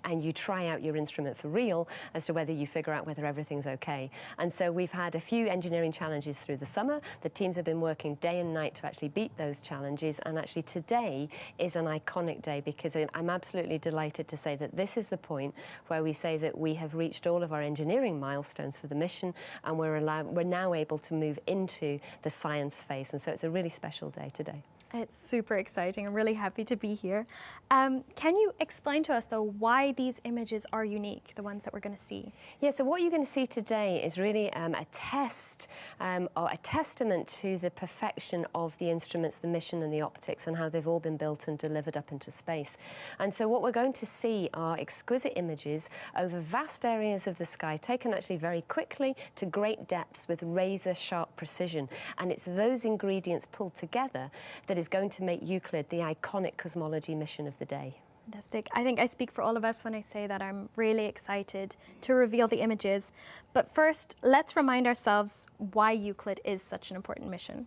and you try out your instrument for real as to whether you figure out whether everything's okay. And so we've had a few engineering challenges through the summer. The teams have been working day and night to actually beat those challenges, and actually today is an iconic day because I'm absolutely delighted to say that this is the point where we say that we have reached all of our engineering milestones for the mission, and we're now able to move into the science phase, and so it's a really special day today. It's super exciting. I'm really happy to be here. Can you explain to us, though, why these images are unique, the ones that we're going to see? Yeah, so what you're going to see today is really a test or a testament to the perfection of the instruments, the mission and the optics, and how they've all been built and delivered up into space. And so what we're going to see are exquisite images over vast areas of the sky, taken actually very quickly to great depths with razor-sharp precision. And it's those ingredients pulled together that is going to make Euclid the iconic cosmology mission of the day. Fantastic. I think I speak for all of us when I say that I'm really excited to reveal the images. But first, let's remind ourselves why Euclid is such an important mission.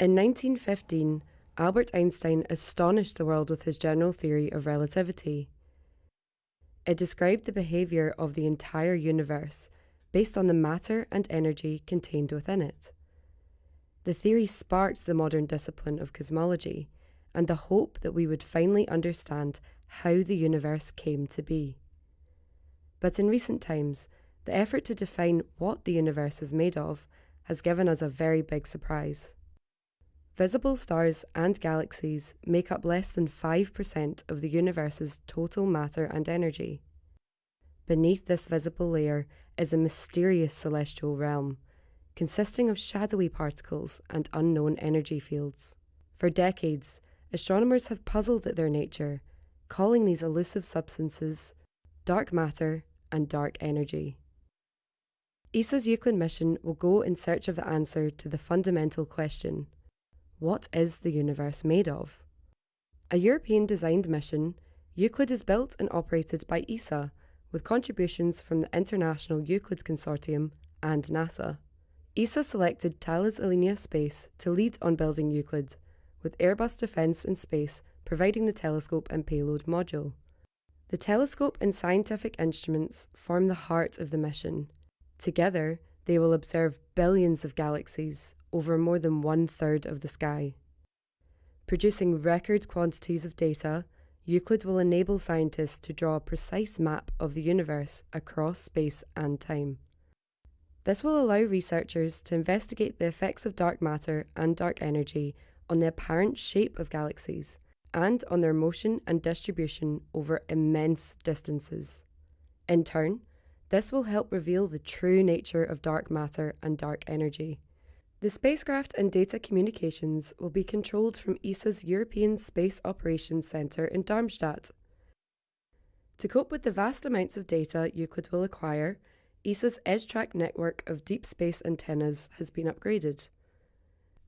In 1915, Albert Einstein astonished the world with his general theory of relativity. It described the behaviour of the entire universe based on the matter and energy contained within it. The theory sparked the modern discipline of cosmology and the hope that we would finally understand how the universe came to be. But in recent times, the effort to define what the universe is made of has given us a very big surprise. Visible stars and galaxies make up less than 5% of the universe's total matter and energy. Beneath this visible layer is a mysterious celestial realm, consisting of shadowy particles and unknown energy fields. For decades, astronomers have puzzled at their nature, calling these elusive substances dark matter and dark energy. ESA's Euclid mission will go in search of the answer to the fundamental question: what is the universe made of? A European-designed mission, Euclid is built and operated by ESA, with contributions from the International Euclid Consortium and NASA. ESA selected Thales Alenia Space to lead on building Euclid, with Airbus Defence and Space providing the telescope and payload module. The telescope and scientific instruments form the heart of the mission. Together, they will observe billions of galaxies over more than 1/3 of the sky. Producing record quantities of data, Euclid will enable scientists to draw a precise map of the universe across space and time. This will allow researchers to investigate the effects of dark matter and dark energy on the apparent shape of galaxies and on their motion and distribution over immense distances. In turn, this will help reveal the true nature of dark matter and dark energy. The spacecraft and data communications will be controlled from ESA's European Space Operations Centre in Darmstadt. To cope with the vast amounts of data Euclid will acquire, ESA's EdgeTrack network of deep space antennas has been upgraded.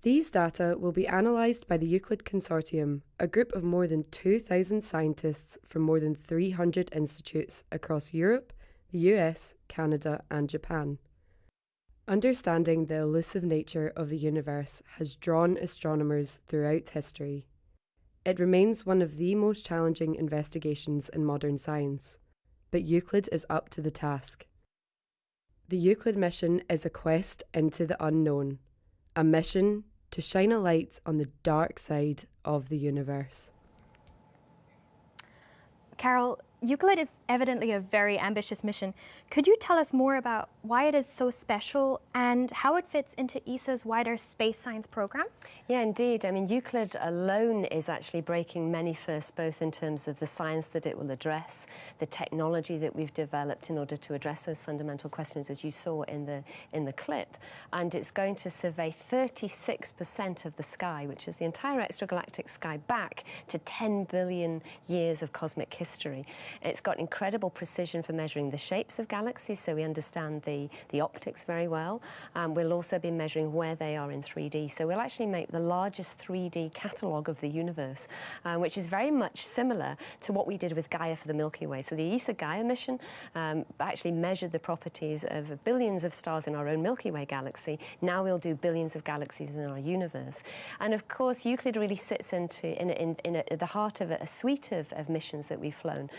These data will be analysed by the Euclid Consortium, a group of more than 2,000 scientists from more than 300 institutes across Europe, the US, Canada and Japan. Understanding the elusive nature of the universe has drawn astronomers throughout history. It remains one of the most challenging investigations in modern science, but Euclid is up to the task. The Euclid mission is a quest into the unknown, a mission to shine a light on the dark side of the universe. Carol, Euclid is evidently a very ambitious mission. Could you tell us more about why it is so special and how it fits into ESA's wider space science program? Yeah, indeed. I mean, Euclid alone is actually breaking many firsts, both in terms of the science that it will address, the technology that we've developed in order to address those fundamental questions, as you saw in the clip. And it's going to survey 36% of the sky, which is the entire extragalactic sky, back to 10 billion years of cosmic history. It's got incredible precision for measuring the shapes of galaxies, so we understand the optics very well. We'll also be measuring where they are in 3D. So we'll actually make the largest 3D catalogue of the universe, which is very much similar to what we did with Gaia for the Milky Way. So the ESA Gaia mission actually measured the properties of billions of stars in our own Milky Way galaxy. Now we'll do billions of galaxies in our universe. And of course, Euclid really sits at the heart of a suite of missions that we've flown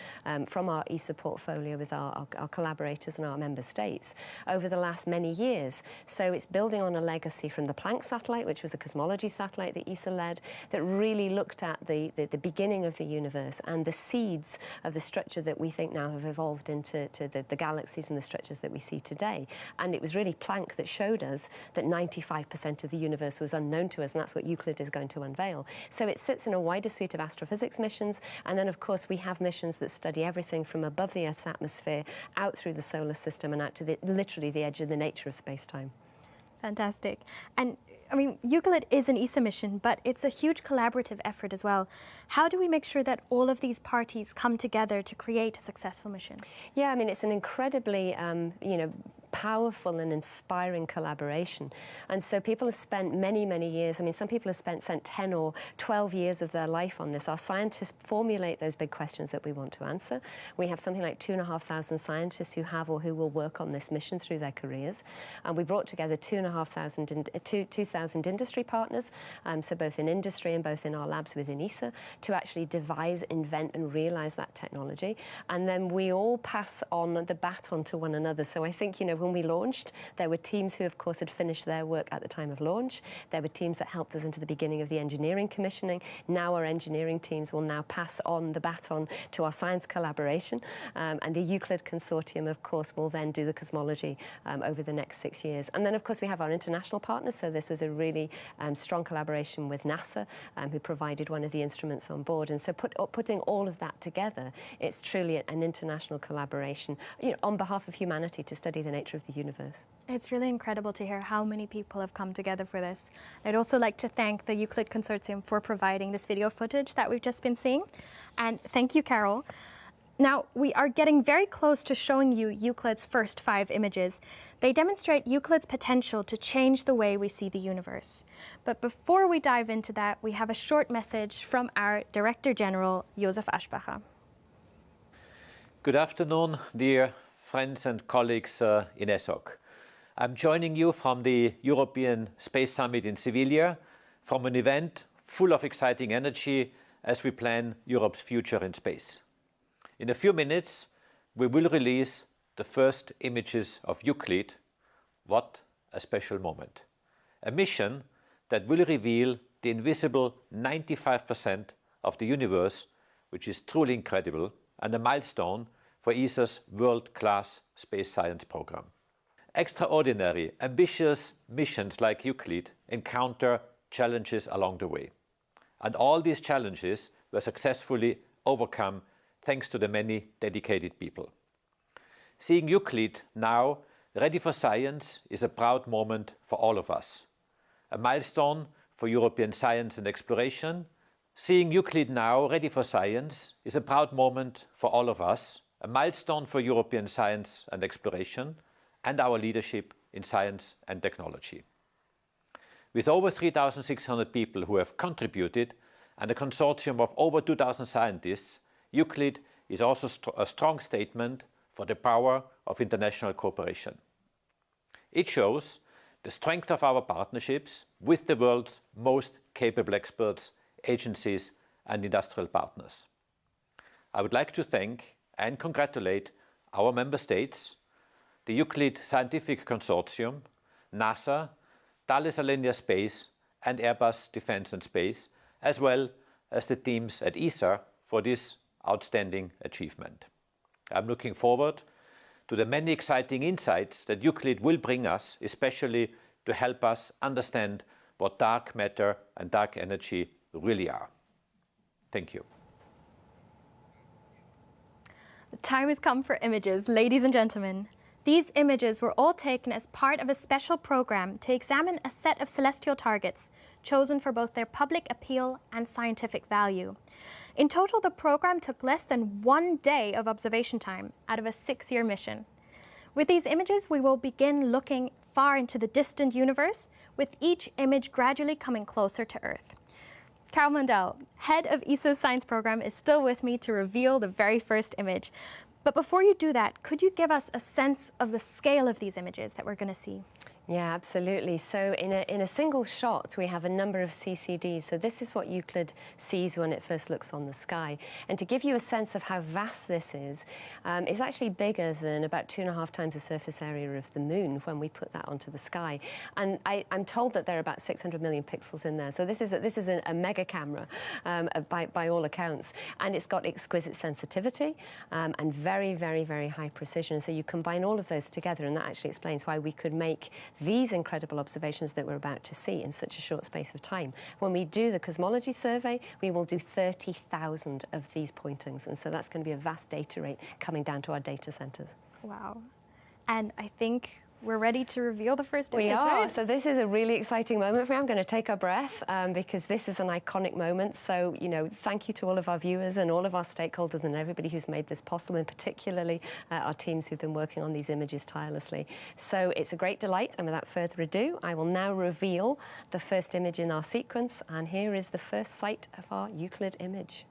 from our ESA portfolio with our collaborators and our member states over the last many years. So it's building on a legacy from the Planck satellite, which was a cosmology satellite that ESA led, that really looked at the beginning of the universe and the seeds of the structure that we think now have evolved into the galaxies and the structures that we see today. And it was really Planck that showed us that 95% of the universe was unknown to us, and that's what Euclid is going to unveil. So it sits in a wider suite of astrophysics missions, and then of course we have missions that study everything from above the Earth's atmosphere out through the solar system and out to literally the edge of the nature of space-time. Fantastic. And I mean, Euclid is an ESA mission, but it's a huge collaborative effort as well. How do we make sure that all of these parties come together to create a successful mission? Yeah, I mean, it's an incredibly, powerful and inspiring collaboration. And so people have spent many, many years, I mean, some people have spent 10 or 12 years of their life on this. Our scientists formulate those big questions that we want to answer. We have something like 2,500 scientists who have or who will work on this mission through their careers. And we brought together 2,000 industry partners, so both in industry and both in our labs within ESA, to actually devise, invent and realize that technology. And then we all pass on the baton to one another. So I think, when we launched, there were teams who, of course, had finished their work at the time of launch. There were teams that helped us into the beginning of the engineering commissioning. Now our engineering teams will now pass on the baton to our science collaboration. And the Euclid Consortium, of course, will then do the cosmology over the next 6 years. And then, of course, we have our international partners. So this was a really strong collaboration with NASA, who provided one of the instruments on board. And so putting all of that together, it's truly an international collaboration, on behalf of humanity to study the nature of the universe. It's really incredible to hear how many people have come together for this. I'd also like to thank the Euclid Consortium for providing this video footage that we've just been seeing. And thank you, Carol. Now, we are getting very close to showing you Euclid's first 5 images. They demonstrate Euclid's potential to change the way we see the universe. But before we dive into that, we have a short message from our Director General, Josef Aschbacher. Good afternoon, dear friends and colleagues in ESOC. I'm joining you from the European Space Summit in Sevilla, from an event full of exciting energy as we plan Europe's future in space. In a few minutes, we will release the first images of Euclid. What a special moment. A mission that will reveal the invisible 95% of the universe, which is truly incredible, and a milestone for ESA's world-class space science program. Extraordinary, ambitious missions like Euclid encounter challenges along the way. And all these challenges were successfully overcome thanks to the many dedicated people. Seeing Euclid now ready for science is a proud moment for all of us. A milestone for European science and exploration. Seeing Euclid now ready for science is a proud moment for all of us, a milestone for European science and exploration and our leadership in science and technology. With over 3,600 people who have contributed and a consortium of over 2,000 scientists, Euclid is also a strong statement for the power of international cooperation. It shows the strength of our partnerships with the world's most capable experts, agencies and industrial partners. I would like to thank and congratulate our member states, the Euclid Scientific Consortium, NASA, Thales Alenia Space and Airbus Defence and Space, as well as the teams at ESA for this outstanding achievement. I'm looking forward to the many exciting insights that Euclid will bring us, especially to help us understand what dark matter and dark energy really are. Thank you. The time has come for images. Ladies and gentlemen, These images were all taken as part of a special program to examine a set of celestial targets, chosen for both their public appeal and scientific value. In total, the program took less than 1 day of observation time out of a 6-year mission. With these images, we will begin looking far into the distant universe, with each image gradually coming closer to Earth. Carol Mundell, head of ESA's science program, is still with me to reveal the very first image. But before you do that, could you give us a sense of the scale of these images that we're going to see? Yeah, absolutely. So in a single shot, we have a number of CCDs. So this is what Euclid sees when it first looks on the sky. And to give you a sense of how vast this is, it's actually bigger than about 2.5 times the surface area of the moon when we put that onto the sky. And I'm told that there are about 600 million pixels in there. So this is a mega camera by all accounts. And it's got exquisite sensitivity and very, very, very high precision. So you combine all of those together, and that actually explains why we could make these incredible observations that we're about to see in such a short space of time. When we do the cosmology survey, we will do 30,000 of these pointings, and so that's going to be a vast data rate coming down to our data centers. Wow. And I think we're ready to reveal the first image, We are. right? So this is a really exciting moment for me. I'm going to take a breath because this is an iconic moment. So, you know, thank you to all of our viewers and all of our stakeholders and everybody who's made this possible, and particularly our teams who've been working on these images tirelessly. So it's a great delight, and without further ado, I will now reveal the first image in our sequence, and here is the first sight of our Euclid image.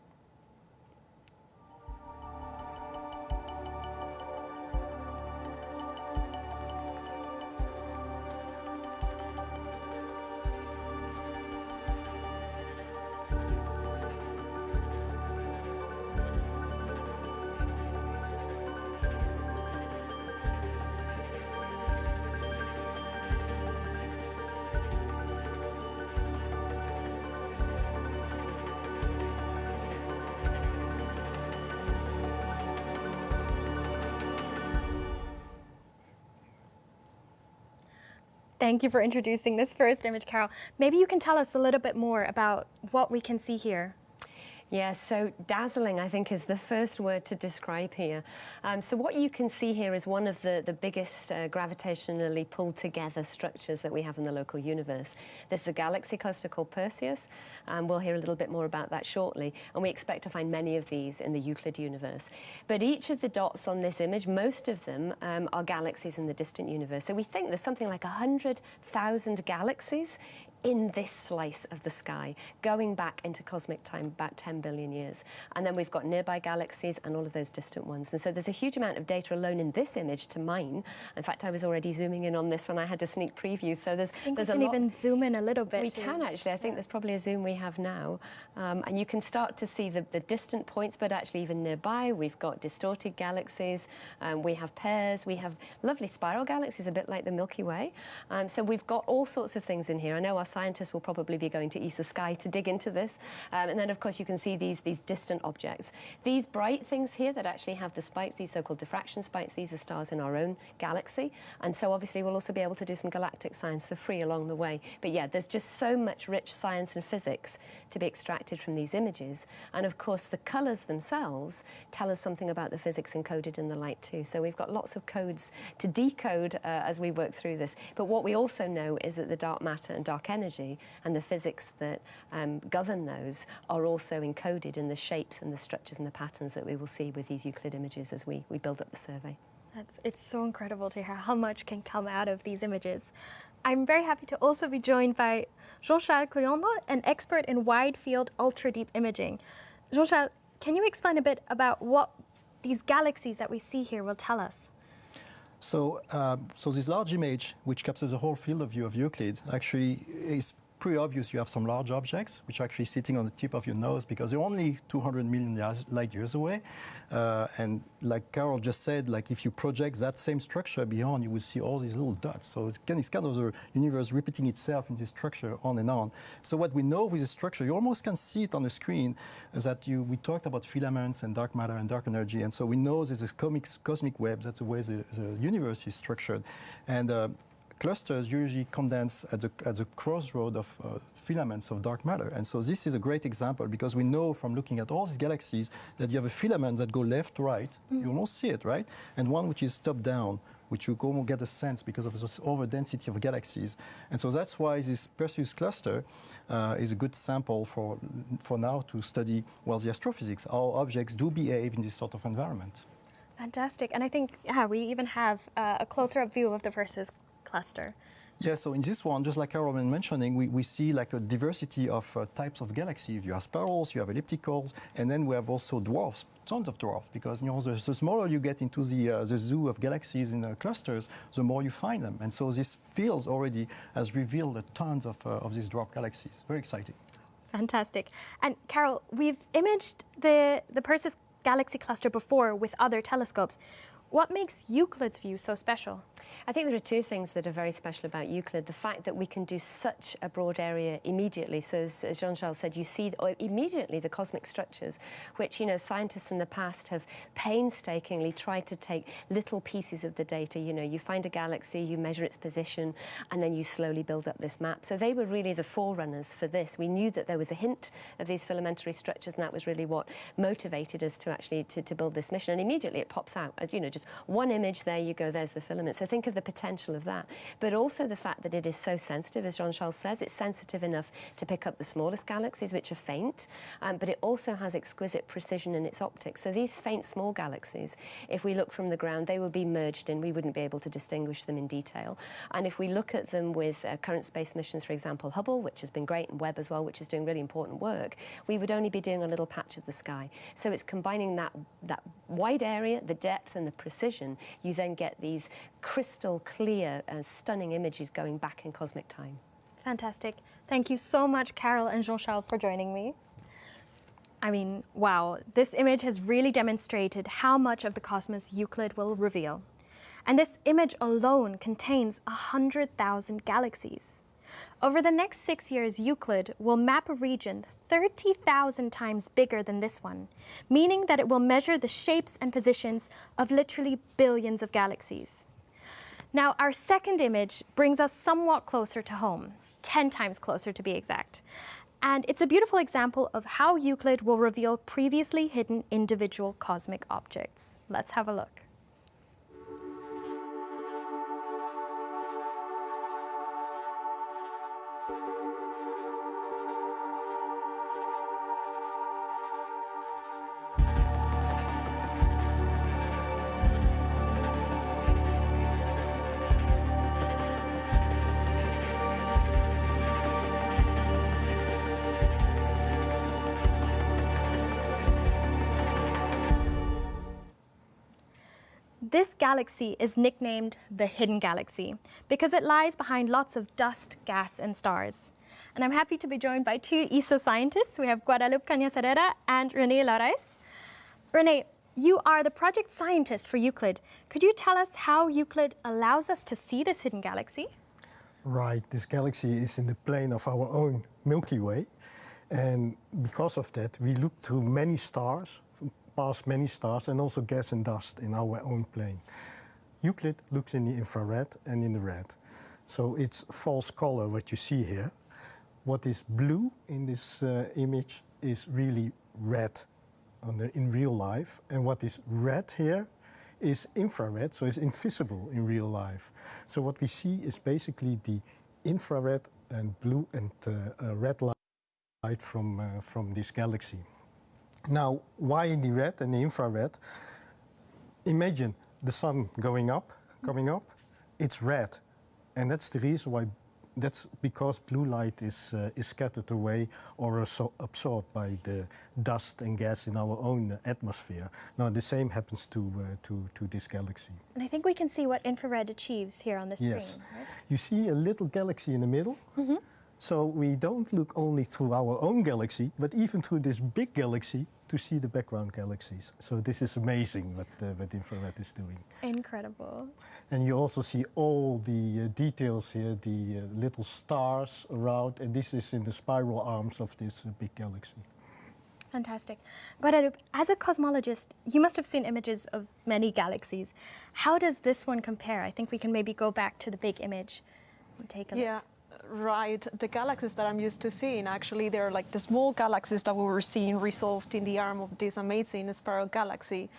Thank you for introducing this first image, Carol. Maybe you can tell us a little bit more about what we can see here. Yeah, so dazzling, I think, is the first word to describe here. So what you can see here is one of the biggest gravitationally pulled together structures that we have in the local universe. This is a galaxy cluster called Perseus, and we'll hear a little bit more about that shortly. And we expect to find many of these in the Euclid universe. But each of the dots on this image, most of them are galaxies in the distant universe. So we think there's something like 100,000 galaxies in this slice of the sky, going back into cosmic time about 10 billion years. And then we've got nearby galaxies and all of those distant ones. And so there's a huge amount of data alone in this image to mine. In fact, I was already zooming in on this when I had a sneak preview. So there's a lot. We can even zoom in a little bit. We can actually. I think there's probably a zoom we have now. And you can start to see the distant points, but actually even nearby, we've got distorted galaxies. We have pairs. We have lovely spiral galaxies, a bit like the Milky Way. So we've got all sorts of things in here. I know our scientists will probably be going to ESA Sky to dig into this. And then, of course, you can see these distant objects. These bright things here that actually have the spikes, these so-called diffraction spikes, these are stars in our own galaxy. And so, obviously, we'll also be able to do some galactic science for free along the way. But, yeah, there's just so much rich science and physics to be extracted from these images. And, of course, the colours themselves tell us something about the physics encoded in the light, too. So we've got lots of codes to decode as we work through this. But what we also know is that the dark matter and dark energy and the physics that govern those are also encoded in the shapes and the structures and the patterns that we will see with these Euclid images as we build up the survey. It's so incredible to hear how much can come out of these images. I'm very happy to also be joined by Jean-Charles Coyondre, an expert in wide-field ultra-deep imaging. Jean-Charles, can you explain a bit about what these galaxies that we see here will tell us? So this large image, which captures the whole field of view of Euclid, actually is pretty obvious. You have some large objects which are actually sitting on the tip of your nose because they're only 200 million light years away. And like Carol just said, like if you project that same structure beyond, you will see all these little dots. So it's kind of the universe repeating itself in this structure on and on. So what we know with this structure, you almost can see it on the screen, is that we talked about filaments and dark matter and dark energy. And so we know there's a cosmic web. That's the way the universe is structured. And clusters usually condense at the crossroad of filaments of dark matter. And so this is a great example because we know from looking at all these galaxies that you have a filament that go left, right, you almost see it, right? And one which is top down, which you go get a sense because of this overdensity of galaxies. And so that's why this Perseus cluster is a good sample for now to study, well, the astrophysics, how objects do behave in this sort of environment. Fantastic. And I think, yeah, we even have a closer-up view of the Perseus cluster. Yeah, so in this one, just like Carol was mentioning, we see like a diversity of types of galaxies. You have spirals, you have ellipticals, and then we have also dwarfs, tons of dwarfs, because the smaller you get into the zoo of galaxies in clusters, the more you find them. And so this field already has revealed tons of these dwarf galaxies. Very exciting. Fantastic. And Carol, we've imaged the Perseus galaxy cluster before with other telescopes. What makes Euclid's view so special? I think there are two things that are very special about Euclid. The fact that we can do such a broad area immediately. So as Jean-Charles said, you see immediately the cosmic structures, which, scientists in the past have painstakingly tried to take little pieces of the data. You find a galaxy, you measure its position, and then you slowly build up this map. So they were really the forerunners for this. We knew that there was a hint of these filamentary structures, and that was really what motivated us to actually to build this mission. And immediately it pops out, as just one image, there you go, there's the filament. So think of the potential of that, but also the fact that it is so sensitive, as Jean-Charles says, it's sensitive enough to pick up the smallest galaxies, which are faint, but it also has exquisite precision in its optics. So these faint small galaxies, if we look from the ground, they would be merged in. We wouldn't be able to distinguish them in detail. And if we look at them with current space missions, for example, Hubble, which has been great, and Webb as well, which is doing really important work, we would only be doing a little patch of the sky. So it's combining that wide area, the depth and the precision. You then get these crystal clear, stunning images going back in cosmic time. Fantastic. Thank you so much, Carol and Jean-Charles, for joining me. I mean, wow, this image has really demonstrated how much of the cosmos Euclid will reveal. And this image alone contains 100,000 galaxies. Over the next 6 years, Euclid will map a region 30,000 times bigger than this one, meaning that it will measure the shapes and positions of literally billions of galaxies. Now, our second image brings us somewhat closer to home, 10 times closer to be exact. And it's a beautiful example of how Euclid will reveal previously hidden individual cosmic objects. Let's have a look. This galaxy is nicknamed the Hidden Galaxy because it lies behind lots of dust, gas, and stars. And I'm happy to be joined by two ESA scientists. We have Guadalupe Cañas-Herrera and René Larais. René, you are the project scientist for Euclid. Could you tell us how Euclid allows us to see this hidden galaxy? Right, this galaxy is in the plane of our own Milky Way. And because of that, we look through many stars, past many stars, and also gas and dust in our own plane. Euclid looks in the infrared and in the red. So it's false color, what you see here. What is blue in this image is really red in real life. And what is red here is infrared, so it's invisible in real life. So what we see is basically the infrared and blue and red light from this galaxy. Now, why in the red and the infrared? Imagine the sun coming up, it's red. And that's the reason why, that's because blue light is scattered away or absorbed by the dust and gas in our own atmosphere. Now, the same happens to this galaxy. And I think we can see what infrared achieves here on the screen. Yes. Right? You see a little galaxy in the middle. Mm-hmm. So we don't look only through our own galaxy, but even through this big galaxy to see the background galaxies. So this is amazing what infrared is doing. Incredible. And you also see all the details here, the little stars around, and this is in the spiral arms of this big galaxy. Fantastic. Guadalupe, as a cosmologist, you must have seen images of many galaxies. How does this one compare? I think we can maybe go back to the big image and take a look. Yeah. Right, the galaxies that I'm used to seeing, actually, they're like the small galaxies that we were seeing resolved in the arm of this amazing spiral galaxy.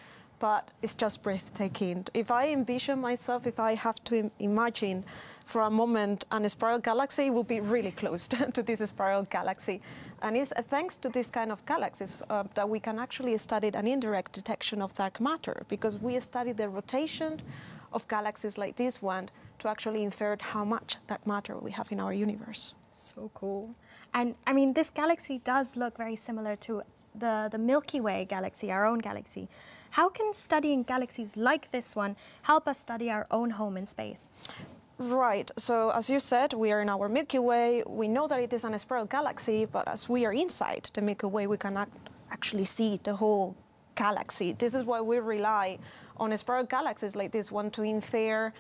but it's just breathtaking. If I envision myself, if I have to imagine for a moment a spiral galaxy, it will be really close to this spiral galaxy. And it's thanks to this kind of galaxies that we can actually study an indirect detection of dark matter, because we study the rotation of galaxies like this one to actually infer how much dark matter we have in our universe. So cool. And I mean, this galaxy does look very similar to the Milky Way galaxy, our own galaxy. How can studying galaxies like this one help us study our own home in space? Right, so as you said, we are in our Milky Way. We know that it is a spiral galaxy, but as we are inside the Milky Way, we can actually see the whole galaxy. This is why we rely on spiral galaxies like this one to infer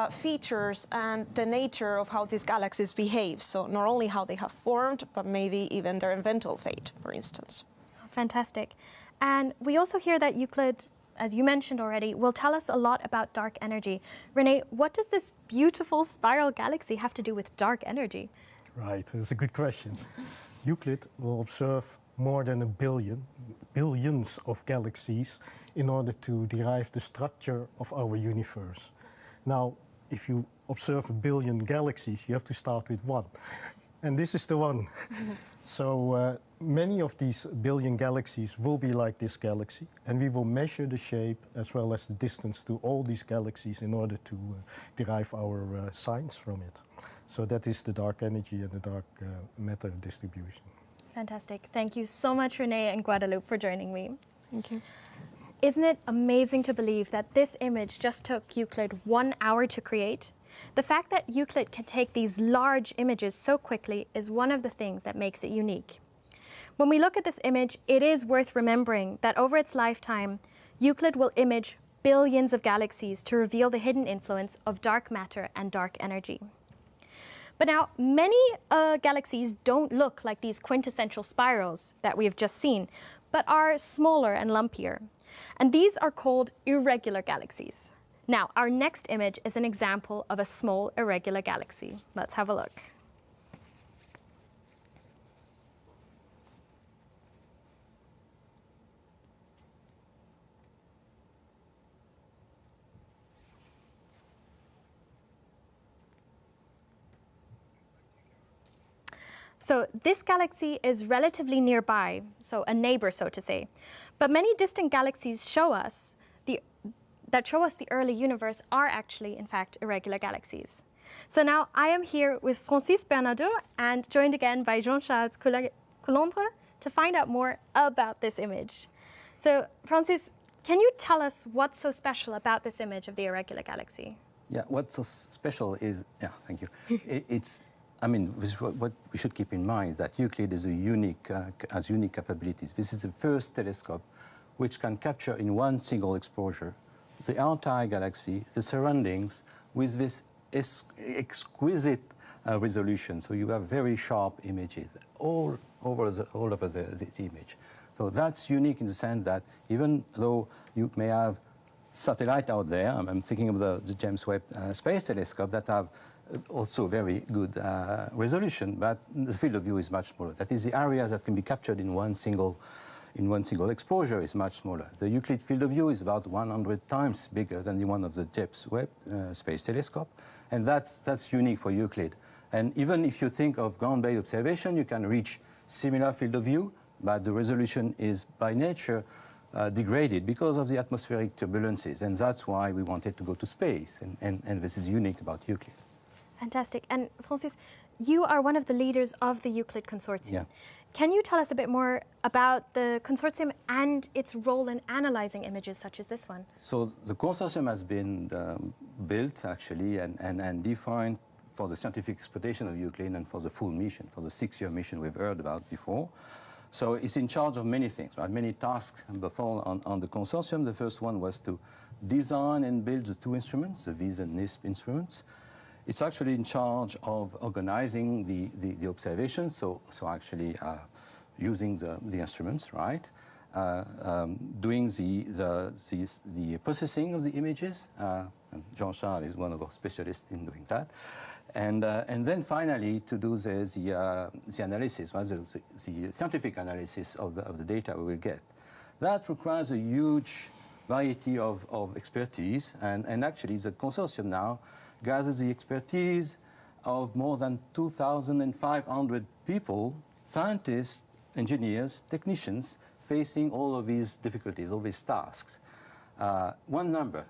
features and the nature of how these galaxies behave. So not only how they have formed, but maybe even their eventual fate, for instance. Fantastic. And we also hear that Euclid, as you mentioned already, will tell us a lot about dark energy. Renee, what does this beautiful spiral galaxy have to do with dark energy? Right, that's a good question. Euclid will observe more than billions of galaxies in order to derive the structure of our universe. Now, if you observe a billion galaxies, you have to start with one. And this is the one. So many of these billion galaxies will be like this galaxy, and we will measure the shape as well as the distance to all these galaxies in order to derive our science from it. So that is the dark energy and the dark matter distribution. Fantastic. Thank you so much, Renee and Guadalupe, for joining me. Thank you. Isn't it amazing to believe that this image just took Euclid 1 hour to create? The fact that Euclid can take these large images so quickly is one of the things that makes it unique. When we look at this image, it is worth remembering that over its lifetime, Euclid will image billions of galaxies to reveal the hidden influence of dark matter and dark energy. But now, many galaxies don't look like these quintessential spirals that we have just seen, but are smaller and lumpier. And these are called irregular galaxies. Now, our next image is an example of a small irregular galaxy. Let's have a look. So this galaxy is relatively nearby, so a neighbor, so to say. But many distant galaxies that show us the early universe are actually, in fact, irregular galaxies. So now I am here with Francis Bernardeau and joined again by Jean-Charles Coulondre to find out more about this image. So Francis, can you tell us what's so special about this image of the irregular galaxy? Yeah, what's so special is, thank you. What we should keep in mind that Euclid is has unique capabilities. This is the first telescope which can capture in one single exposure the entire galaxy, the surroundings, with this exquisite resolution. So you have very sharp images all over the image. So that's unique in the sense that even though you may have satellite out there, I'm thinking of the James Webb Space Telescope that have also very good resolution, but the field of view is much smaller. That is, the areas that can be captured in one single exposure is much smaller. The Euclid field of view is about 100 times bigger than the one of the James Webb Space Telescope, and that's unique for Euclid. And even if you think of ground-based observation, you can reach similar field of view, but the resolution is by nature degraded because of the atmospheric turbulences, and that's why we wanted to go to space, and this is unique about Euclid. Fantastic. And Francis, you are one of the leaders of the Euclid Consortium. Yeah. Can you tell us a bit more about the consortium and its role in analyzing images such as this one? So the consortium has been built, actually, and defined for the scientific exploitation of Euclid and for the full mission, for the 6-year mission we've heard about before. So it's in charge of many things, right? Many tasks before on the consortium. The first one was to design and build the 2 instruments, the VIS and NISP instruments. It's actually in charge of organizing the observations, so actually using the instruments, right? Doing the processing of the images. Jean-Charles is one of our specialists in doing that. And then finally to do the analysis, right? the scientific analysis of the data we will get. That requires a huge variety of expertise, and actually the consortium now gathers the expertise of more than 2,500 people, scientists, engineers, technicians, facing all of these difficulties, all these tasks. One number.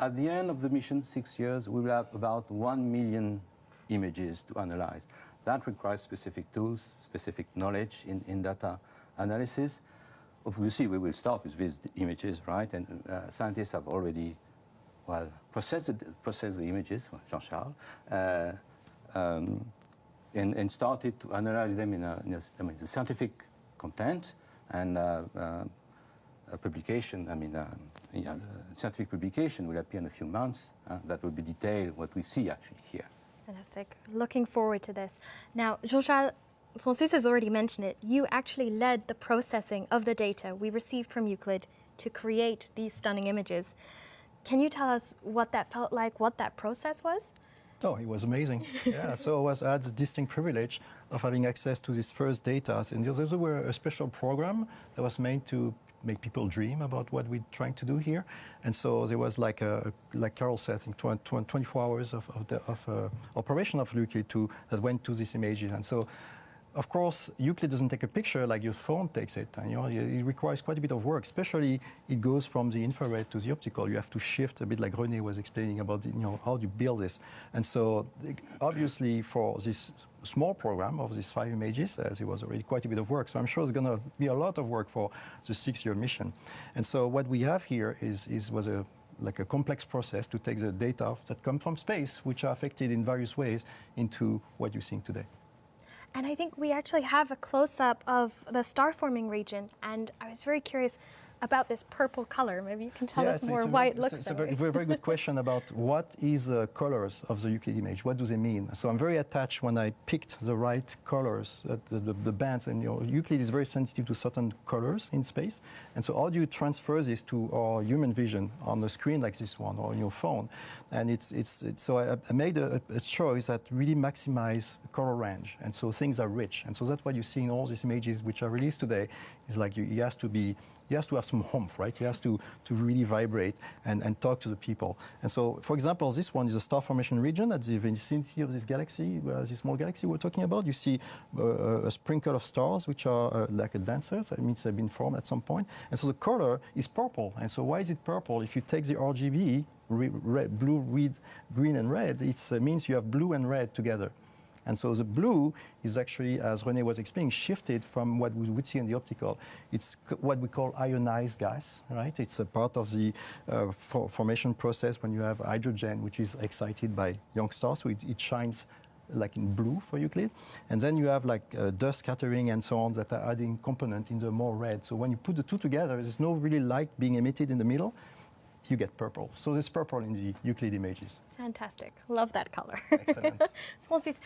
At the end of the mission, 6 years, we will have about 1 million images to analyze. That requires specific tools, specific knowledge in data analysis. Obviously, we will start with these images, right? And scientists have already, well, processed the images, Jean-Charles, and started to analyze them in the scientific content and a publication. Scientific publication will appear in a few months. That will be detailed what we see actually here. Fantastic. Looking forward to this. Now, Jean-Charles, Francis has already mentioned it. You actually led the processing of the data we received from Euclid to create these stunning images. Can you tell us what that felt like, what that process was? Oh, it was amazing. Yeah, so I had the distinct privilege of having access to these first data. And there were a special program that was made to make people dream about what we're trying to do here. And so there was like Carol said, I think 24 hours of operation of Euclid that went to these images. And so, of course, Euclid doesn't take a picture like your phone takes it. And, it requires quite a bit of work, especially it goes from the infrared to the optical. You have to shift a bit like René was explaining about, how do you build this. And so, obviously, for this small program of these 5 images, as it was already quite a bit of work. So I'm sure it's going to be a lot of work for the 6-year mission. And so what we have here was a complex process to take the data that come from space, which are affected in various ways, into what you're seeing today. And I think we actually have a close-up of the star-forming region, and I was very curious about this purple color. Maybe you can tell us more why it looks so. It's a very good question about what is the colors of the Euclid image. What do they mean? So I'm very attached when I picked the right colors, the bands, and Euclid is very sensitive to certain colors in space. And so how do you transfer this to our human vision on a screen like this one or on your phone? And so I made a choice that really maximize color range. And so things are rich. And so that's what you see in all these images which are released today. Is like he has to have some oomph, right? He has to really vibrate and talk to the people. And so, for example, this one is a star formation region at the vicinity of this galaxy, this small galaxy we're talking about. You see a sprinkle of stars, which are like advancers. That means they've been formed at some point. And so the color is purple. And so why is it purple? If you take the RGB, red, blue, red, green, and red, it means you have blue and red together. And so the blue is actually, as René was explaining, shifted from what we would see in the optical. It's what we call ionized gas, right? It's a part of the formation process when you have hydrogen, which is excited by young stars, so it shines like in blue for Euclid. And then you have like dust scattering and so on that are adding component in the more red. So when you put the two together, there's no really light being emitted in the middle. You get purple. So there's purple in the Euclid images. Fantastic. Love that color. Excellent. Francis,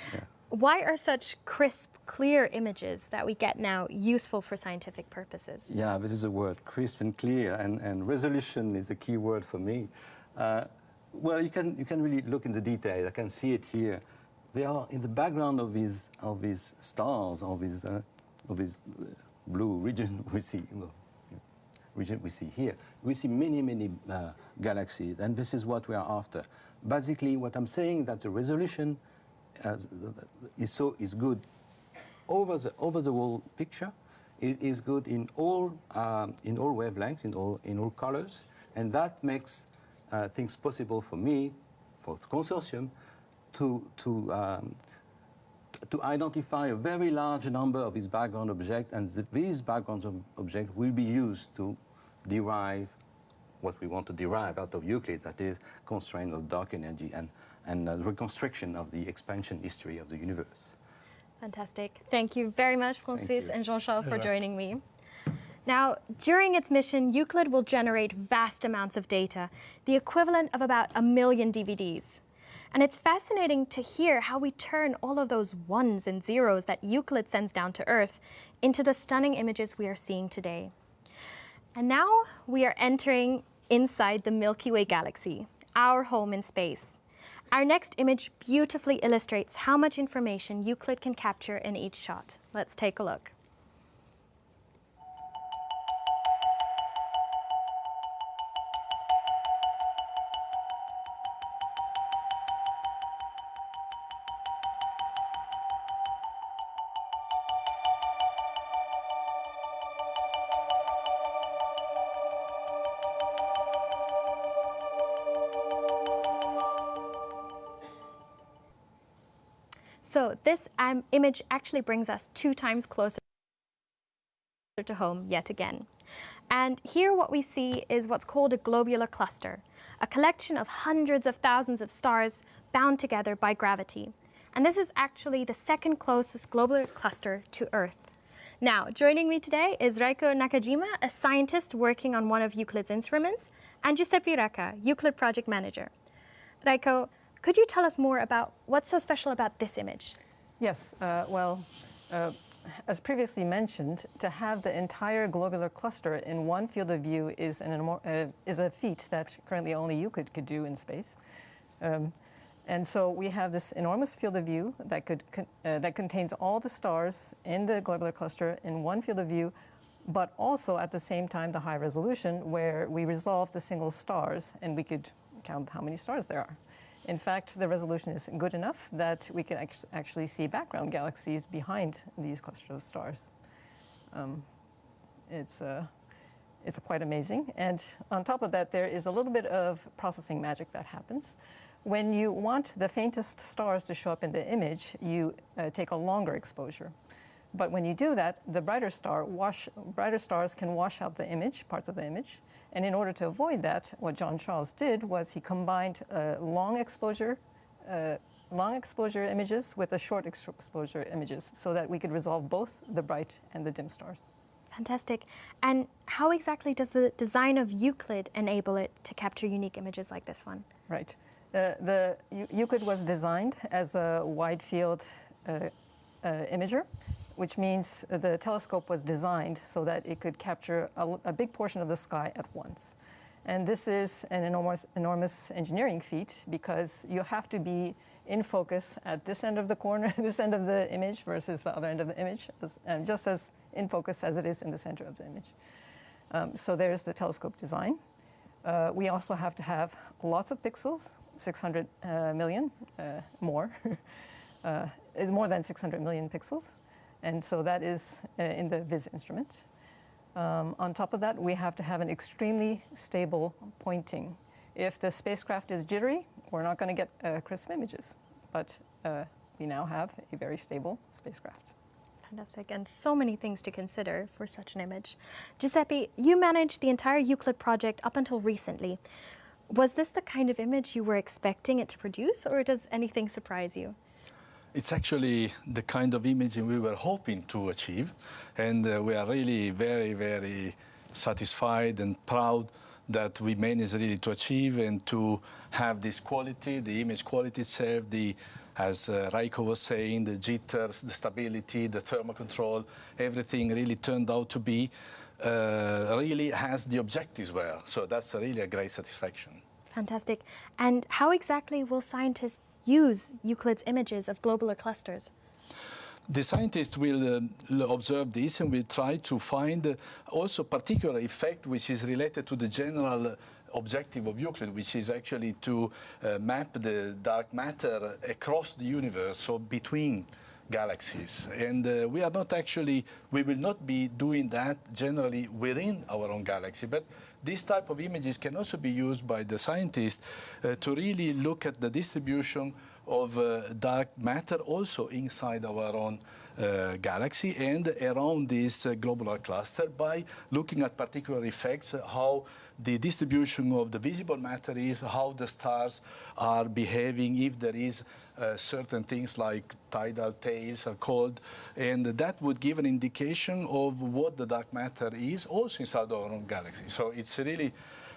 why are such crisp, clear images that we get now useful for scientific purposes? Yeah, this is a word, crisp and clear, and resolution is a key word for me. Well, you can really look in the detail. I can see it here. They are in the background of these stars, of this blue region we see. Region we see here. We see many galaxies, and this is what we are after. Basically, what I'm saying that the resolution is good over the whole picture. It is good in all wavelengths, in all colors, and that makes things possible for me, for the consortium, to identify a very large number of these background objects, and these background objects will be used to derive what we want to derive out of Euclid, that is constraint of dark energy and reconstruction of the expansion history of the universe. Fantastic. Thank you very much, Francis and Jean-Charles, for joining me. Now, during its mission, Euclid will generate vast amounts of data, the equivalent of about 1 million DVDs. And it's fascinating to hear how we turn all of those ones and zeros that Euclid sends down to Earth into the stunning images we are seeing today. And now we are entering inside the Milky Way galaxy, our home in space. Our next image beautifully illustrates how much information Euclid can capture in each shot. Let's take a look. So this image actually brings us 2 times closer to home yet again. And here what we see is what's called a globular cluster, a collection of hundreds of thousands of stars bound together by gravity. And this is actually the second closest globular cluster to Earth. Now, joining me today is Reiko Nakajima, a scientist working on one of Euclid's instruments, and Giuseppe Racca, Euclid project manager. Reiko, could you tell us more about what's so special about this image? Yes, as previously mentioned, to have the entire globular cluster in one field of view is a feat that currently only Euclid could do in space. And so we have this enormous field of view that contains all the stars in the globular cluster in one field of view, but also at the same time the high resolution where we resolve the single stars and we could count how many stars there are. In fact, the resolution is good enough that we can actually see background galaxies behind these clusters of stars. It's quite amazing. And on top of that, there is a little bit of processing magic that happens. When you want the faintest stars to show up in the image, you take a longer exposure. But when you do that, the brighter stars can wash out the image, parts of the image. And in order to avoid that, what John Charles did was he combined long exposure images with the short exposure images so that we could resolve both the bright and the dim stars. Fantastic. And how exactly does the design of Euclid enable it to capture unique images like this one? Right. Euclid was designed as a wide field imager, which means the telescope was designed so that it could capture a big portion of the sky at once. And this is an enormous engineering feat because you have to be in focus at this end of the corner, this end of the image versus the other end of the image, and just as in focus as it is in the center of the image. So there's the telescope design. We also have to have lots of pixels, 600 million more, more than 600 million pixels. And so that is in the VIS instrument. On top of that, we have to have an extremely stable pointing. If the spacecraft is jittery, we're not going to get crisp images. But we now have a very stable spacecraft. Fantastic, and so many things to consider for such an image. Giuseppe, you managed the entire Euclid project up until recently. Was this the kind of image you were expecting it to produce, or does anything surprise you? It's actually the kind of image we were hoping to achieve, and we are really very, very satisfied and proud that we managed really to achieve and to have this quality, the image quality itself, as Reiko was saying, the jitters, the stability, the thermal control, everything really turned out to be really has the objectives were. So that's really a great satisfaction. Fantastic. And how exactly will scientists use Euclid's images of globular clusters? The scientists will observe this and will try to find also particular effect which is related to the general objective of Euclid, which is actually to map the dark matter across the universe, so between galaxies. And we will not be doing that generally within our own galaxy, but this type of images can also be used by the scientists to really look at the distribution of dark matter also inside our own galaxy and around this globular cluster by looking at particular effects, how the distribution of the visible matter is, how the stars are behaving, if there is certain things like tidal tails are called, and that would give an indication of what the dark matter is also inside our own galaxy. So it's really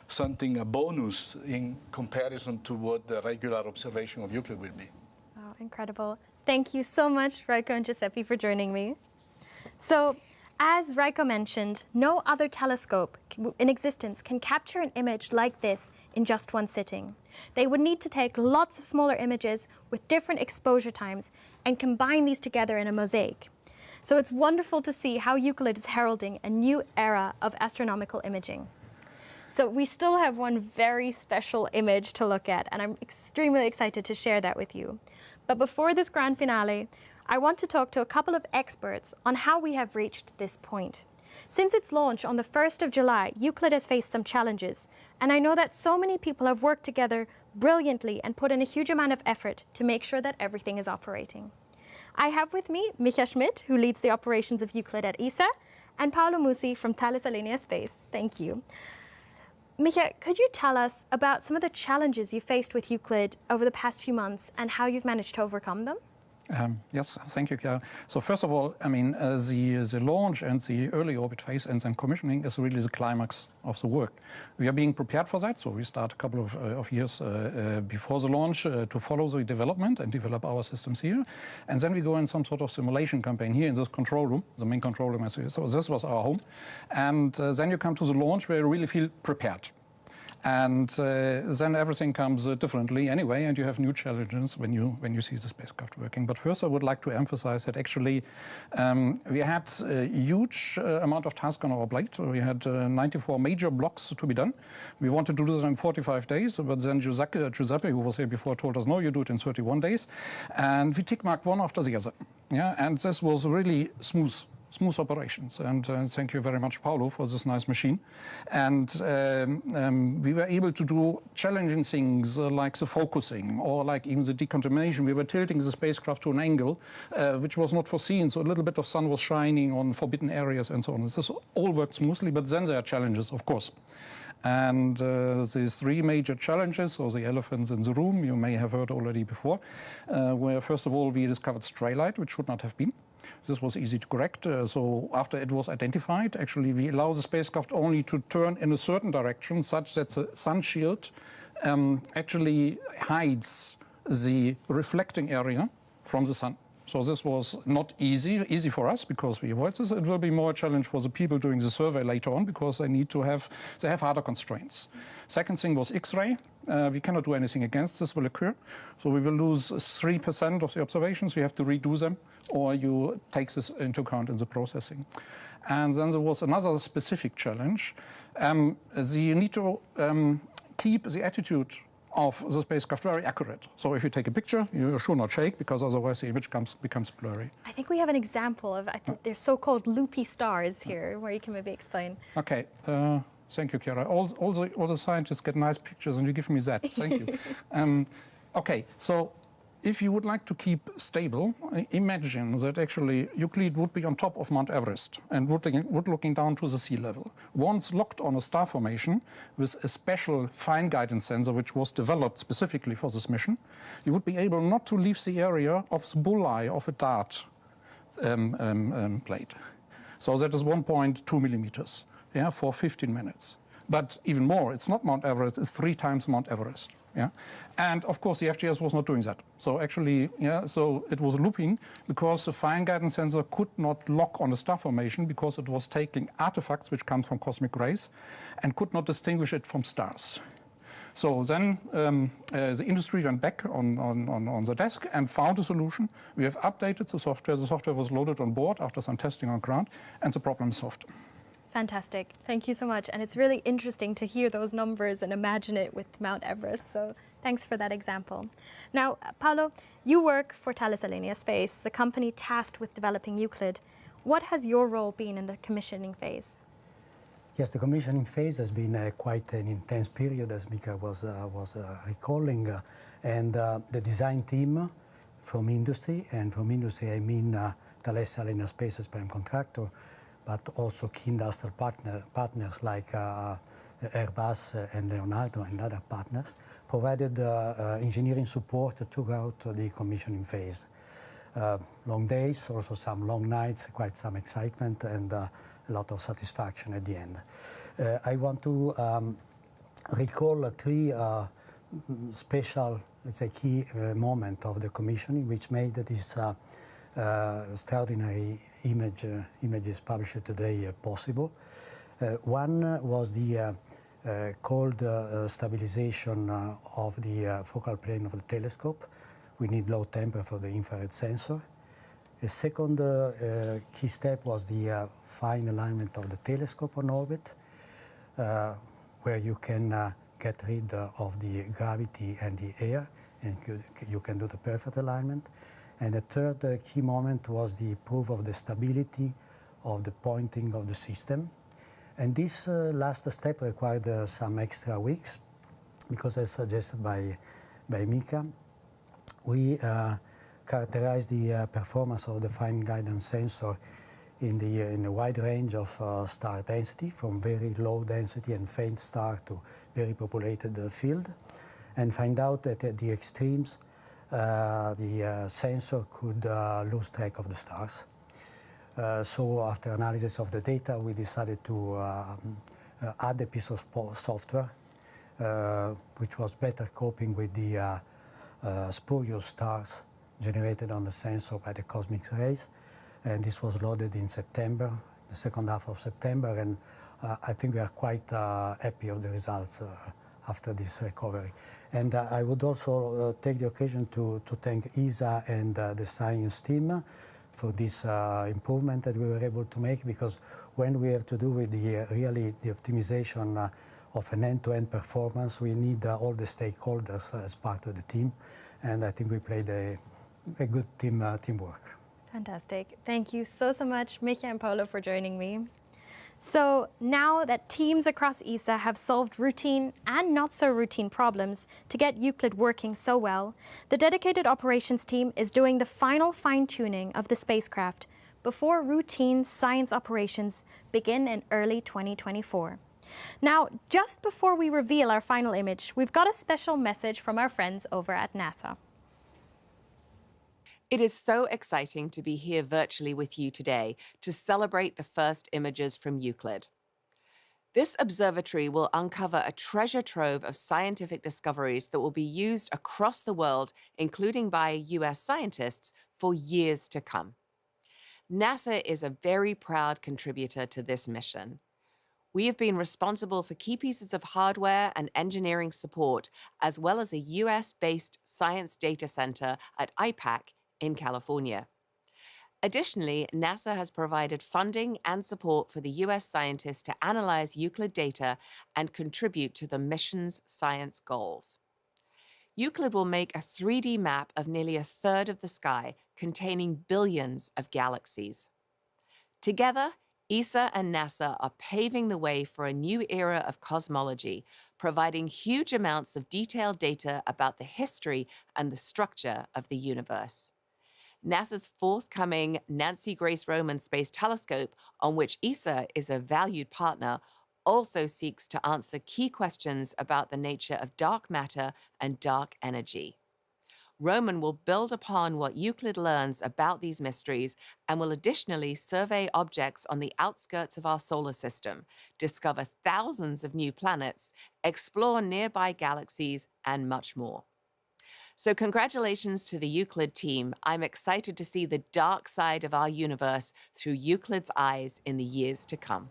something, a bonus in comparison to what the regular observation of Euclid will be. Wow, incredible. Thank you so much, Reiko and Giuseppe, for joining me. So, as Reiko mentioned, no other telescope in existence can capture an image like this in just one sitting. They would need to take lots of smaller images with different exposure times and combine these together in a mosaic. So it's wonderful to see how Euclid is heralding a new era of astronomical imaging. So we still have one very special image to look at, and I'm extremely excited to share that with you. But before this grand finale, I want to talk to a couple of experts on how we have reached this point. Since its launch on the 1st of July, Euclid has faced some challenges, and I know that so many people have worked together brilliantly and put in a huge amount of effort to make sure that everything is operating. I have with me Micha Schmidt, who leads the operations of Euclid at ESA, and Paolo Musi from Thales Alenia Space. Thank you. Micha, could you tell us about some of the challenges you faced with Euclid over the past few months and how you've managed to overcome them? Yes, thank you, Chiara. So first of all, I mean, the launch and the early orbit phase and then commissioning is really the climax of the work. We are being prepared for that, so we start a couple of years before the launch to follow the development and develop our systems here. And then we go in some sort of simulation campaign here in this control room, the main control room. So this was our home. And then you come to the launch where you really feel prepared. And then everything comes differently anyway, and you have new challenges when you see the spacecraft working. But first, I would like to emphasize that actually we had a huge amount of tasks on our plate. We had 94 major blocks to be done. We wanted to do them in 45 days, but then Giuseppe, who was here before, told us, no, you do it in 31 days. And we tick-marked one after the other. Yeah, and this was really smooth operations. And thank you very much, Paolo, for this nice machine. And we were able to do challenging things like the focusing or like even the decontamination. We were tilting the spacecraft to an angle which was not foreseen. So a little bit of sun was shining on forbidden areas and so on. This all worked smoothly, but then there are challenges, of course. And these three major challenges, or the elephants in the room, you may have heard already before, where first of all we discovered stray light, which should not have been. This was easy to correct. So after it was identified, actually we allow the spacecraft only to turn in a certain direction such that the sun shield actually hides the reflecting area from the sun. So this was not easy for us because we avoid this. It will be more a challenge for the people doing the survey later on because they have harder constraints. Second thing was X-ray. We cannot do anything against this will occur. So we will lose 3% of the observations. We have to redo them or you take this into account in the processing. And then there was another specific challenge. You need to keep the attitude of the spacecraft very accurate. So if you take a picture, you should not shake because otherwise the image becomes blurry. I think we have an example of, I think they're so-called loopy stars here, where you can maybe explain. Okay, thank you, Chiara. All the scientists get nice pictures and you give me that. Thank you. Okay, so if you would like to keep stable, imagine that actually Euclid would be on top of Mount Everest and would looking down to the sea level. Once locked on a star formation with a special fine guidance sensor which was developed specifically for this mission, you would be able not to leave the area of the bullseye of a dart plate. So that is 1.2 millimeters, yeah, for 15 minutes. But even more, it's not Mount Everest, it's 3 times Mount Everest. Yeah, and of course the FGS was not doing that. So actually, yeah, so it was looping because the fine guidance sensor could not lock on the star formation because it was taking artifacts which come from cosmic rays and could not distinguish it from stars. So then the industry went back on the desk and found a solution. We have updated the software. The software was loaded on board after some testing on ground, and the problem is solved. Fantastic. Thank you so much. And it's really interesting to hear those numbers and imagine it with Mount Everest. So thanks for that example. Now, Paolo, you work for Thales Alenia Space, the company tasked with developing Euclid. What has your role been in the commissioning phase? Yes, the commissioning phase has been quite an intense period, as Micha was recalling. And the design team from industry, and from industry I mean Thales Alenia Space as prime contractor, but also key industrial partners like Airbus and Leonardo and other partners, provided engineering support throughout the commissioning phase. Long days, also some long nights, quite some excitement, and a lot of satisfaction at the end. I want to recall 3 special, let's say, key moments of the commissioning, which made this extraordinary images published today possible. One was the cold stabilization of the focal plane of the telescope. We need low temperature for the infrared sensor. A second key step was the fine alignment of the telescope on orbit, where you can get rid of the gravity and the air, and you can do the perfect alignment. And the third key moment was the proof of the stability of the pointing of the system. And this last step required some extra weeks, because as suggested by Micha, we characterize the performance of the fine guidance sensor in a wide range of star density, from very low density and faint star to very populated field, and find out that at the extremes the sensor could lose track of the stars. So after analysis of the data, we decided to add a piece of software which was better coping with the spurious stars generated on the sensor by the cosmic rays. And this was loaded in September, the second half of September, and I think we are quite happy of the results after this recovery. And I would also take the occasion to thank ESA and the science team for this improvement that we were able to make, because when we have to do with the optimization of an end-to-end performance, we need all the stakeholders as part of the team, and I think we played a good teamwork. Fantastic. Thank you so much, Micha and Paolo, for joining me. So now that teams across ESA have solved routine and not so routine problems to get Euclid working so well, the dedicated operations team is doing the final fine-tuning of the spacecraft before routine science operations begin in early 2024. Now, just before we reveal our final image, we've got a special message from our friends over at NASA. It is so exciting to be here virtually with you today to celebrate the first images from Euclid. This observatory will uncover a treasure trove of scientific discoveries that will be used across the world, including by US scientists, for years to come. NASA is a very proud contributor to this mission. We have been responsible for key pieces of hardware and engineering support, as well as a US-based science data center at IPAC in California. Additionally, NASA has provided funding and support for the US scientists to analyze Euclid data and contribute to the mission's science goals. Euclid will make a 3D map of nearly a third of the sky, containing billions of galaxies. Together, ESA and NASA are paving the way for a new era of cosmology, providing huge amounts of detailed data about the history and the structure of the universe. NASA's forthcoming Nancy Grace Roman Space Telescope, on which ESA is a valued partner, also seeks to answer key questions about the nature of dark matter and dark energy. Roman will build upon what Euclid learns about these mysteries and will additionally survey objects on the outskirts of our solar system, discover thousands of new planets, explore nearby galaxies, and much more. So congratulations to the Euclid team. I'm excited to see the dark side of our universe through Euclid's eyes in the years to come.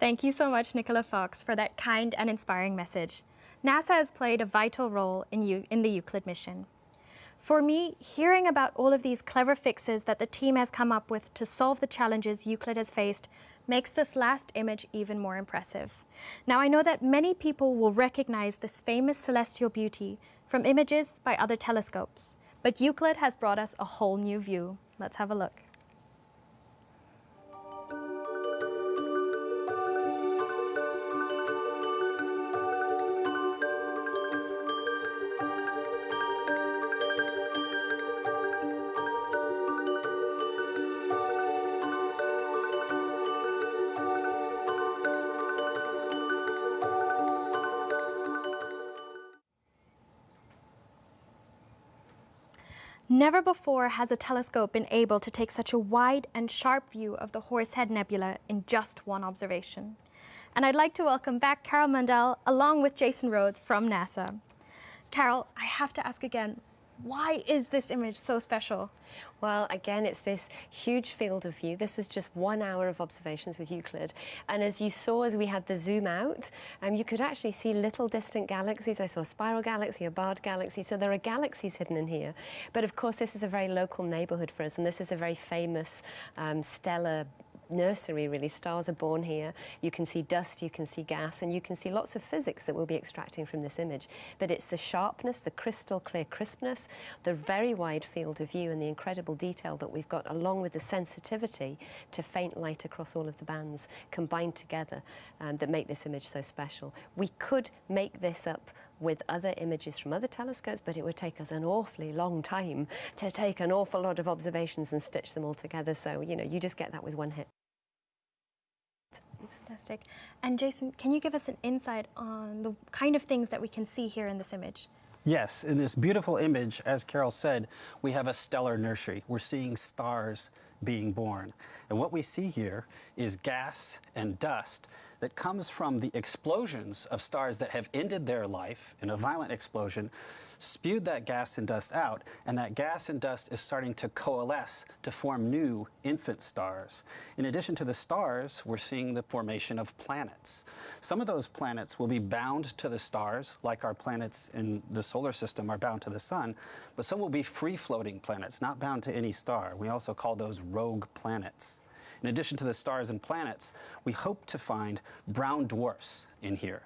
Thank you so much, Nicola Fox, for that kind and inspiring message. NASA has played a vital role in the Euclid mission. For me, hearing about all of these clever fixes that the team has come up with to solve the challenges Euclid has faced makes this last image even more impressive. Now, I know that many people will recognize this famous celestial beauty from images by other telescopes, but Euclid has brought us a whole new view. Let's have a look. Never before has a telescope been able to take such a wide and sharp view of the Horsehead Nebula in just one observation. And I'd like to welcome back Carol Mundell along with Jason Rhodes from NASA. Carol, I have to ask again, why is this image so special? Well, again, it's this huge field of view. This was just 1 hour of observations with Euclid. And as you saw, as we had the zoom out, you could actually see little distant galaxies. I saw a spiral galaxy, a barred galaxy. So there are galaxies hidden in here. But of course, this is a very local neighborhood for us. And this is a very famous stellar nursery, really. Stars are born here. You can see dust, you can see gas, and you can see lots of physics that we'll be extracting from this image. But it's the sharpness, the crystal clear crispness, the very wide field of view, and the incredible detail that we've got, along with the sensitivity to faint light across all of the bands combined together, that make this image so special. We could make this up with other images from other telescopes, but it would take us an awfully long time to take an awful lot of observations and stitch them all together. So, you know, you just get that with one hit. Fantastic. And Jason, can you give us an insight on the kind of things that we can see here in this image? Yes, in this beautiful image, as Carol said, we have a stellar nursery. We're seeing stars being born. And what we see here is gas and dust that comes from the explosions of stars that have ended their life in a violent explosion, spewed that gas and dust out, and that gas and dust is starting to coalesce to form new infant stars. In addition to the stars, we're seeing the formation of planets. Some of those planets will be bound to the stars, like our planets in the solar system are bound to the sun, but some will be free-floating planets, not bound to any star. We also call those rogue planets. In addition to the stars and planets, we hope to find brown dwarfs in here.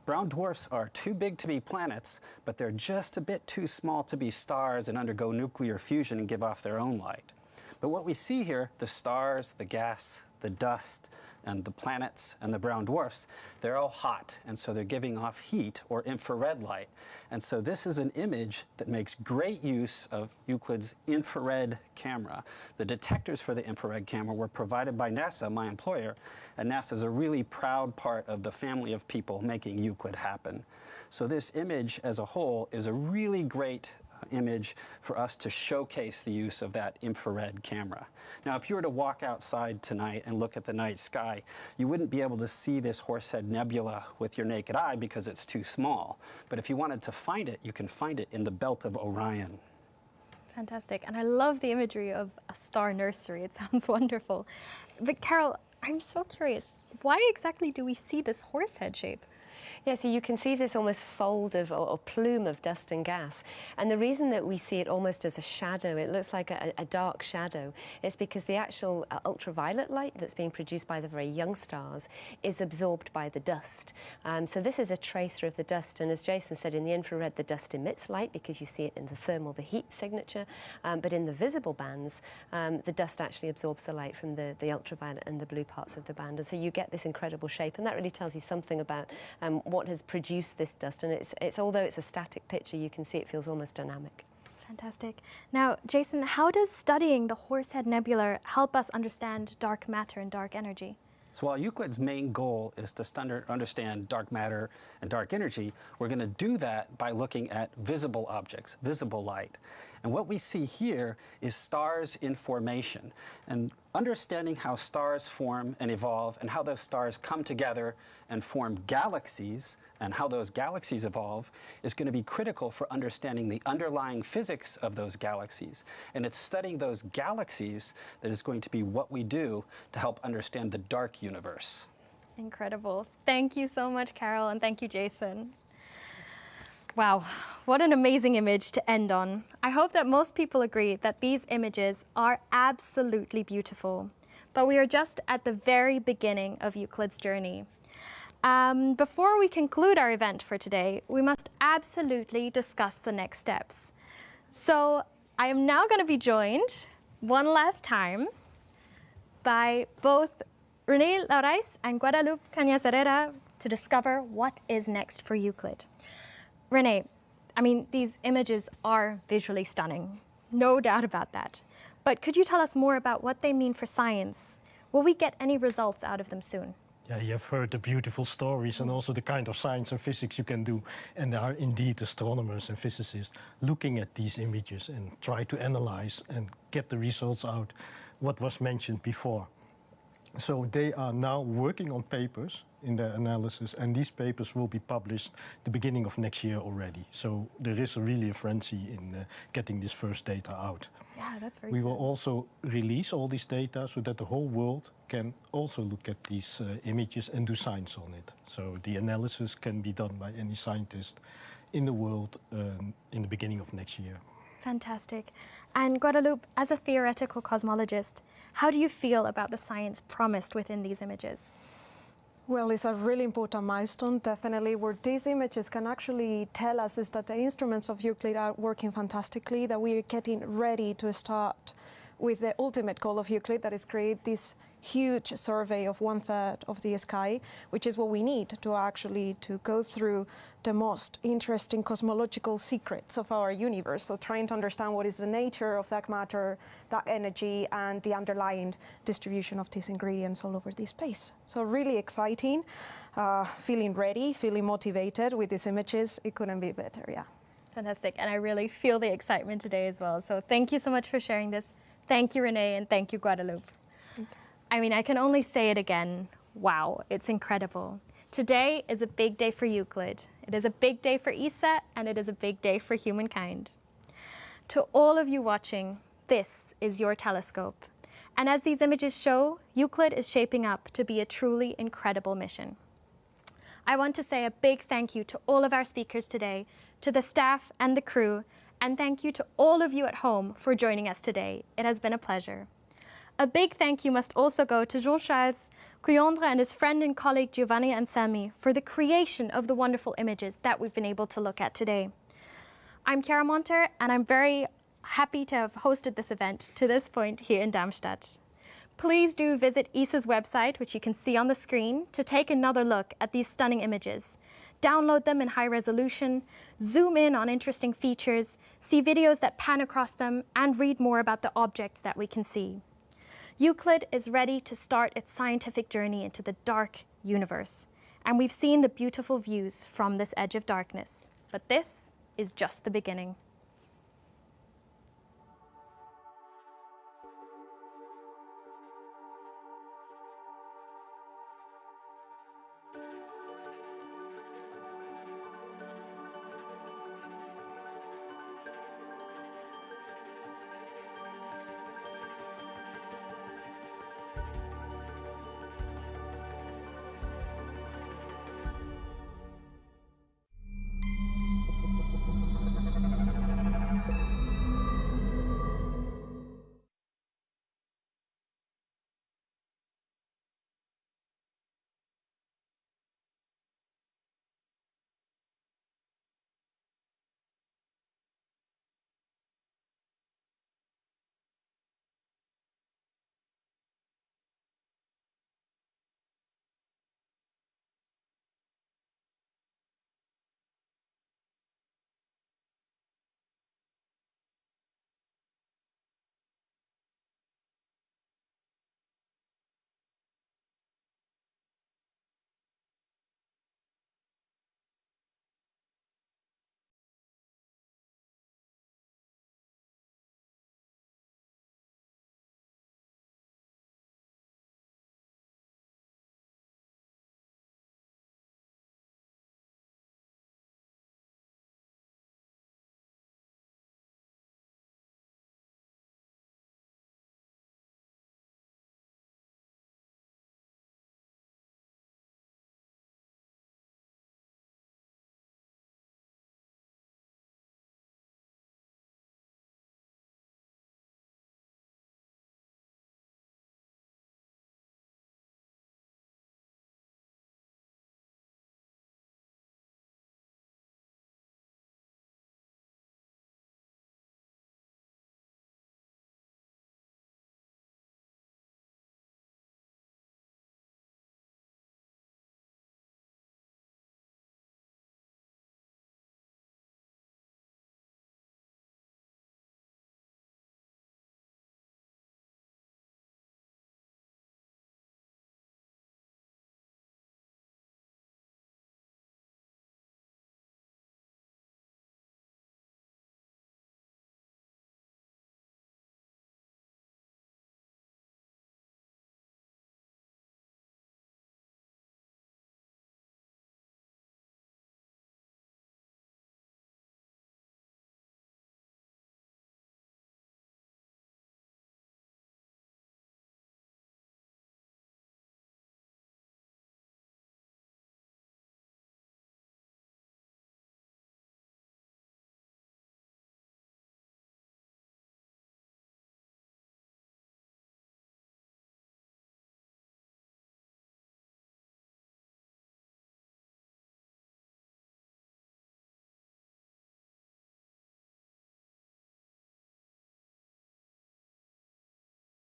Brown dwarfs are too big to be planets, but they're just a bit too small to be stars and undergo nuclear fusion and give off their own light. But what we see here, the stars, the gas, the dust, and the planets and the brown dwarfs, they're all hot, and so they're giving off heat or infrared light. And so this is an image that makes great use of Euclid's infrared camera. The detectors for the infrared camera were provided by NASA, my employer, and NASA is a really proud part of the family of people making Euclid happen. So this image as a whole is a really great image for us to showcase the use of that infrared camera. Now, if you were to walk outside tonight and look at the night sky, you wouldn't be able to see this Horsehead Nebula with your naked eye because it's too small. But if you wanted to find it, you can find it in the belt of Orion. Fantastic. And I love the imagery of a star nursery. It sounds wonderful. But Carol, I'm so curious, why exactly do we see this horsehead shape? Yeah, so you can see this almost fold of or plume of dust and gas. And the reason that we see it almost as a shadow, it looks like a dark shadow, is because the actual ultraviolet light that's being produced by the very young stars is absorbed by the dust. So this is a tracer of the dust. And as Jason said, in the infrared, the dust emits light because you see it in the thermal, the heat signature. But in the visible bands, the dust actually absorbs the light from the ultraviolet and the blue parts of the band. And so you get this incredible shape. And that really tells you something about what has produced this dust, and it's although it's a static picture, you can see it feels almost dynamic. Fantastic. Now, Jason, how does studying the Horsehead Nebula help us understand dark matter and dark energy? So while Euclid's main goal is to understand dark matter and dark energy, we're going to do that by looking at visible objects, visible light. And what we see here is stars in formation. And understanding how stars form and evolve and how those stars come together and form galaxies and how those galaxies evolve is going to be critical for understanding the underlying physics of those galaxies. And it's studying those galaxies that is going to be what we do to help understand the dark universe. Incredible. Thank you so much, Carol, and thank you, Jason. Wow, what an amazing image to end on. I hope that most people agree that these images are absolutely beautiful. But we are just at the very beginning of Euclid's journey. Before we conclude our event for today, we must absolutely discuss the next steps. So I am now going to be joined one last time by both René Laurais and Guadalupe Cañas Herrera to discover what is next for Euclid. René, I mean, these images are visually stunning, no doubt about that. But could you tell us more about what they mean for science? Will we get any results out of them soon? Yeah, you have heard the beautiful stories and also the kind of science and physics you can do. And there are indeed astronomers and physicists looking at these images and try to analyze and get the results out, what was mentioned before. So they are now working on papers in their analysis, and these papers will be published the beginning of next year already. So there is really a frenzy in getting this first data out. Yeah, that's very We will also release all this data so that the whole world can also look at these images and do science on it. So the analysis can be done by any scientist in the world in the beginning of next year. Fantastic. And Guadalupe, as a theoretical cosmologist, how do you feel about the science promised within these images? Well, it's a really important milestone, definitely. What these images can actually tell us is that the instruments of Euclid are working fantastically, that we're getting ready to start with the ultimate goal of Euclid, that is create this huge survey of 1/3 of the sky, which is what we need to actually to go through the most interesting cosmological secrets of our universe. So trying to understand what is the nature of that matter, that energy, and the underlying distribution of these ingredients all over this space. So really exciting, feeling ready, feeling motivated with these images. It couldn't be better, yeah. Fantastic, and I really feel the excitement today as well. So thank you so much for sharing this. Thank you, Renee, and thank you, Guadalupe. I mean, I can only say it again. Wow, it's incredible. Today is a big day for Euclid. It is a big day for ESA, and it is a big day for humankind. To all of you watching, this is your telescope. And as these images show, Euclid is shaping up to be a truly incredible mission. I want to say a big thank you to all of our speakers today, to the staff and the crew, and thank you to all of you at home for joining us today. It has been a pleasure. A big thank you must also go to Jean-Charles Coyondre and his friend and colleague Giovanni Anselmi for the creation of the wonderful images that we've been able to look at today. I'm Chiara Monter, and I'm very happy to have hosted this event to this point here in Darmstadt. Please do visit ESA's website, which you can see on the screen, to take another look at these stunning images. Download them in high resolution, zoom in on interesting features, see videos that pan across them, and read more about the objects that we can see. Euclid is ready to start its scientific journey into the dark universe, and we've seen the beautiful views from this edge of darkness. But this is just the beginning.